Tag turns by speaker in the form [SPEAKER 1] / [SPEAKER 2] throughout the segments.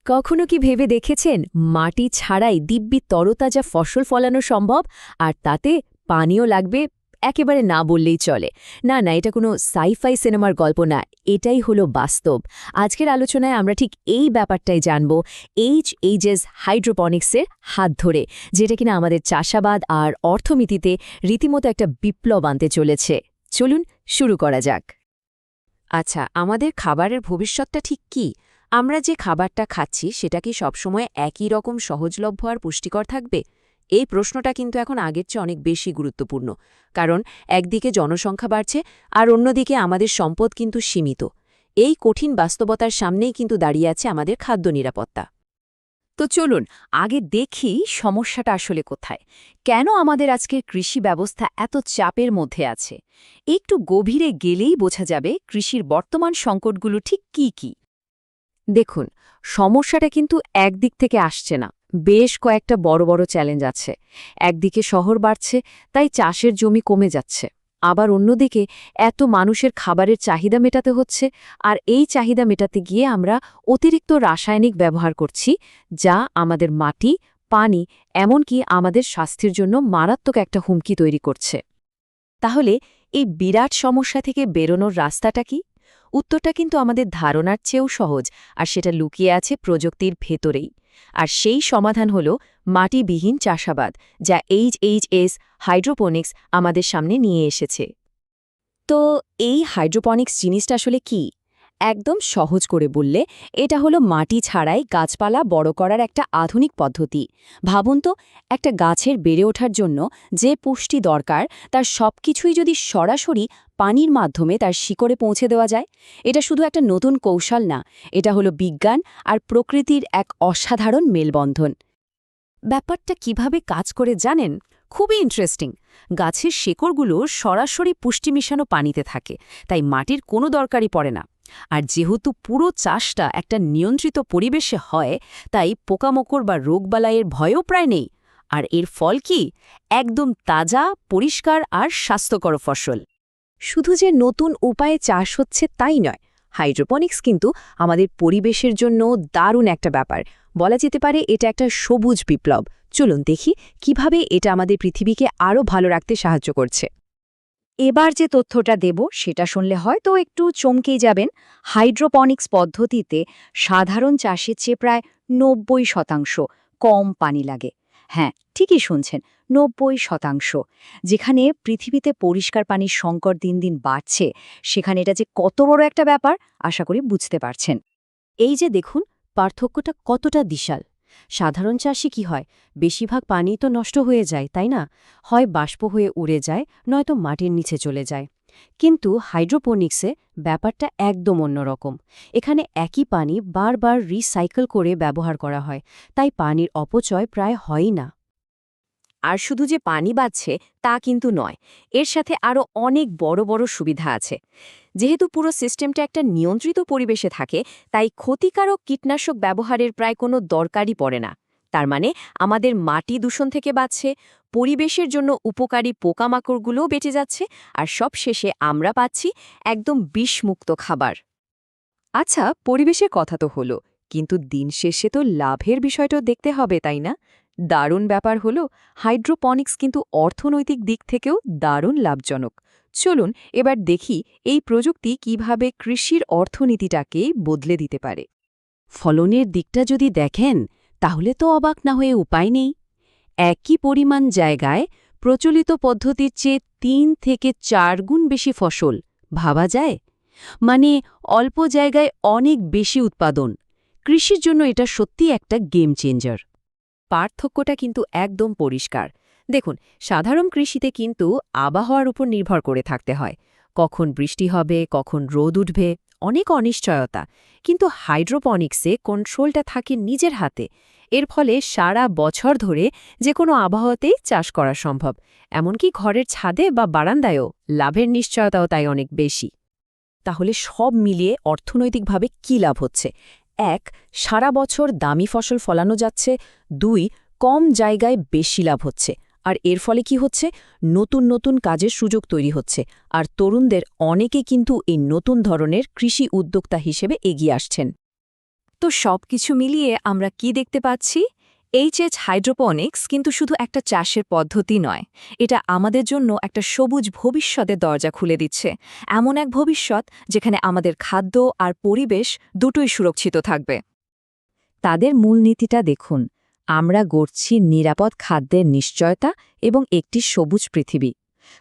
[SPEAKER 1] কখনো কি ভেবে দেখেছেন মাটি ছাড়াই দিব্যি তরতাজা ফসল ফলানো সম্ভব, আর তাতে পানিও লাগবে একেবারে না বললেই চলে। না না, এটা কোনো সাইফাই সিনেমার গল্প না, এটাই হলো বাস্তব। আজকের আলোচনায় আমরা ঠিক এই ব্যাপারটাই জানব, এইচএইচএস হাইড্রোপনিক্সের হাত ধরে, যেটা কিনা আমাদের চাষাবাদ আর অর্থনীতিতে রীতিমতো একটা বিপ্লব আনতে চলেছে। চলুন শুরু করা যাক।
[SPEAKER 2] আচ্ছা, আমাদের খাবারের ভবিষ্যৎটা ঠিক কি? আমরা যে খাবারটা খাচ্ছি সেটা কি সবসময় একই রকম সহজলভ্য আর পুষ্টিকর থাকবে? এই প্রশ্নটা কিন্তু এখন আগের চেয়ে অনেক বেশি গুরুত্বপূর্ণ, কারণ একদিকে জনসংখ্যা বাড়ছে আর অন্যদিকে আমাদের সম্পদ কিন্তু সীমিত। এই কঠিন বাস্তবতার সামনেই কিন্তু দাঁড়িয়ে আছে আমাদের খাদ্য নিরাপত্তা।
[SPEAKER 1] তো চলুন আগে দেখি সমস্যাটা আসলে কোথায়, কেন আমাদের আজকের কৃষি ব্যবস্থা এত চাপের মধ্যে আছে। একটু গভীরে গেলেই বোঝা যাবে কৃষির বর্তমান সংকটগুলো ঠিক কি কি। দেখুন, সমস্যাটা কিন্তু একদিক থেকে আসছে না, বেশ কয়েকটা বড় বড় চ্যালেঞ্জ আছে। একদিকে শহর বাড়ছে, তাই চাষের জমি কমে যাচ্ছে। আবার অন্যদিকে এত মানুষের খাবারের চাহিদা মেটাতে হচ্ছে, আর এই চাহিদা মেটাতে গিয়ে আমরা অতিরিক্ত রাসায়নিক ব্যবহার করছি, যা আমাদের মাটি, পানি, এমনকি আমাদের স্বাস্থ্যের জন্য মারাত্মক একটা হুমকি তৈরি করছে। তাহলে এই বিরাট সমস্যা থেকে বেরোনোর রাস্তাটা কি? উত্তরটা কিন্তু আমাদের ধারণার চেয়েও সহজ, আর সেটা লুকিয়ে আছে প্রযুক্তির ভেতরেই। আর সেই সমাধান হল মাটিবিহীন চাষাবাদ, যা এইচএইচএস হাইড্রোপনিক্স আমাদের সামনে নিয়ে এসেছে। তো এই হাইড্রোপনিক্স জিনিসটা আসলে কি? একদম সহজ করে বললে, এটা হলো মাটি ছাড়াই গাছপালা বড় করার একটা আধুনিক পদ্ধতি। ভাবুন তো, একটা গাছের বেড়ে ওঠার জন্য যে পুষ্টি দরকার তার সবকিছুই যদি সরাসরি পানির মাধ্যমে তার শিকড়ে পৌঁছে দেওয়া যায়। এটা শুধু একটা নতুন কৌশল না, এটা হলো বিজ্ঞান আর প্রকৃতির এক অসাধারণ মেলবন্ধন। ব্যাপারটা কিভাবে কাজ করে জানেন? খুবই ইন্টারেস্টিং। গাছের শেকড়গুলো সরাসরি পুষ্টি মিশানো পানিতে থাকে, তাই মাটির কোনো দরকারই পড়ে না। আর যেহেতু পুরো চাষটা একটা নিয়ন্ত্রিত পরিবেশে হয়, তাই পোকামাকড় বা রোগবালাইয়ের ভয়ও প্রায় নেই। আর এর ফল কি? একদম তাজা, পরিষ্কার আর স্বাস্থ্যকর ফসল। শুধু যে নতুন উপায়ে চাষ হচ্ছে তাই নয়, হাইড্রোপনিক্স কিন্তু আমাদের পরিবেশের জন্য দারুণ একটা ব্যাপার। বলা যেতে পারে এটা একটা সবুজ বিপ্লব। চলুন দেখি কিভাবে এটা আমাদের পৃথিবীকে আরও ভালো রাখতে সাহায্য করছে। এবার যে তথ্যটা দেব সেটা শুনলে হয়তো একটু চমকেই যাবেন। হাইড্রোপনিক্স পদ্ধতিতে সাধারণ চাষের চেয়ে প্রায় ৯০% কম পানি লাগে। হ্যাঁ, ঠিকই শুনছেন, ৯০%। যেখানে পৃথিবীতে পরিষ্কার পানির সংকট দিন দিন বাড়ছে, সেখানে এটা যে কত বড় একটা ব্যাপার আশা করি বুঝতে পারছেন। এই যে দেখুন, পার্থক্যটা কতটা বিশাল। সাধারণ চাষে কি হয়, বেশিরভাগ পানি তো নষ্ট হয়ে যায়, তাই না? হয় বাষ্প হয়ে উড়ে যায়, নয়তো মাটির নিচে চলে যায়। কিন্তু হাইড্রোপনিক্সে ব্যাপারটা একদম অন্যরকম। এখানে একই পানি বারবার রিসাইকেল করে ব্যবহার করা হয়, তাই পানির অপচয় প্রায় হয়ই না। আর শুধু যে পানি বাঁচছে তা কিন্তু নয়, এর সাথে আরও অনেক বড় বড় সুবিধা আছে। যেহেতু পুরো সিস্টেমটা একটা নিয়ন্ত্রিত পরিবেশে থাকে, তাই ক্ষতিকারক কীটনাশক ব্যবহারের প্রায় কোনো দরকারই পড়ে না। তার মানে আমাদের মাটি দূষণ থেকে বাঁচছে, পরিবেশের জন্য উপকারী পোকামাকড়গুলোও বেঁচে যাচ্ছে, আর সবশেষে আমরা পাচ্ছি একদম বিষমুক্ত খাবার। আচ্ছা, পরিবেশের কথা তো হলো, কিন্তু দিন শেষে তো লাভের বিষয়টাও দেখতে হবে, তাই না? দারুণ ব্যাপার হলো, হাইড্রোপনিক্স কিন্তু অর্থনৈতিক দিক থেকেও দারুণ লাভজনক। চলুন এবার দেখি এই প্রযুক্তি কিভাবে কৃষির অর্থনীতিটাকে বদলে দিতে পারে। ফলনের দিকটা যদি দেখেন, তাহলে তো অবাক না হয়ে উপায় নেই। একই পরিমাণ জায়গায় প্রচলিত পদ্ধতির চেয়ে ৩ থেকে ৪ গুণ বেশি ফসল। ভাবা যায়? মানে অল্প জায়গায় অনেক বেশি উৎপাদন। কৃষির জন্য এটা সত্যি একটা গেম চেঞ্জার। পার্থক্যটা কিন্তু একদম পরিষ্কার। দেখুন, সাধারণ কৃষিতে কিন্তু আবহাওয়ার উপর নির্ভর করে থাকতে হয়। কখন বৃষ্টি হবে, কখন রোদ উঠবে, অনেক অনিশ্চয়তা। কিন্তু হাইড্রোপনিক্সে কন্ট্রোলটা থাকে নিজের হাতে। এর ফলে সারা বছর ধরে যে কোনো আবহাওয়াতেই চাষ করা সম্ভব। এমনকি ঘরের ছাদে বা বারান্দায়ও লাভের নিশ্চয়তাও তাই অনেক বেশি। তাহলে সব মিলিয়ে অর্থনৈতিকভাবে কী লাভ হচ্ছে? ১. সারা বছর দামি ফসল ফলানো যাচ্ছে। ২. কম জায়গায় বেশি লাভ হচ্ছে। আর এর ফলে কি হচ্ছে? নতুন নতুন কাজের সুযোগ তৈরি হচ্ছে, আর তরুণদের অনেকে কিন্তু এই নতুন ধরনের কৃষি উদ্যোক্তা হিসেবে এগিয়ে আসছেন। তো সবকিছু মিলিয়ে আমরা কি দেখতে পাচ্ছি? এইচএচ হাইড্রোপনিক্স কিন্তু শুধু একটা চাষের পদ্ধতি নয়, এটা আমাদের জন্য একটা সবুজ ভবিষ্যতের দরজা খুলে দিচ্ছে। এমন এক ভবিষ্যৎ যেখানে আমাদের খাদ্য আর পরিবেশ দুটোই সুরক্ষিত থাকবে। তাদের মূলনীতিটা দেখুন, আমরা গড়ছি নিরাপদ খাদ্যের নিশ্চয়তা এবং একটি সবুজ পৃথিবী।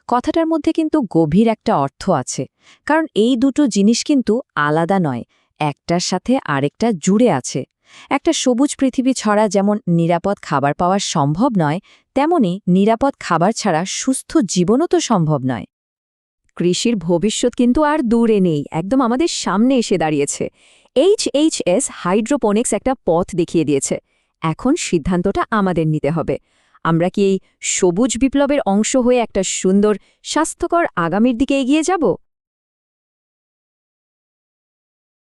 [SPEAKER 1] কথাটার মধ্যে কিন্তু গভীর একটা অর্থ আছে, কারণ এই দুটো জিনিস কিন্তু আলাদা নয়, একটার সাথে আরেকটা জুড়ে আছে। একটা সবুজ পৃথিবী ছাড়া যেমন নিরাপদ খাবার পাওয়া সম্ভব নয়, তেমনি নিরাপদ খাবার ছাড়া সুস্থ জীবনও তো সম্ভব নয়। কৃষির ভবিষ্যৎ কিন্তু আর দূরে নেই, একদম আমাদের সামনে এসে দাঁড়িয়েছে। এইচএইচএস হাইড্রোপনিক্স একটা পথ দেখিয়ে দিয়েছে। এখন সিদ্ধান্তটা আমাদের নিতে হবে। আমরা কি এই সবুজ বিপ্লবের অংশ হয়ে একটা সুন্দর, স্বাস্থ্যকর আগামীর দিকে এগিয়ে যাব?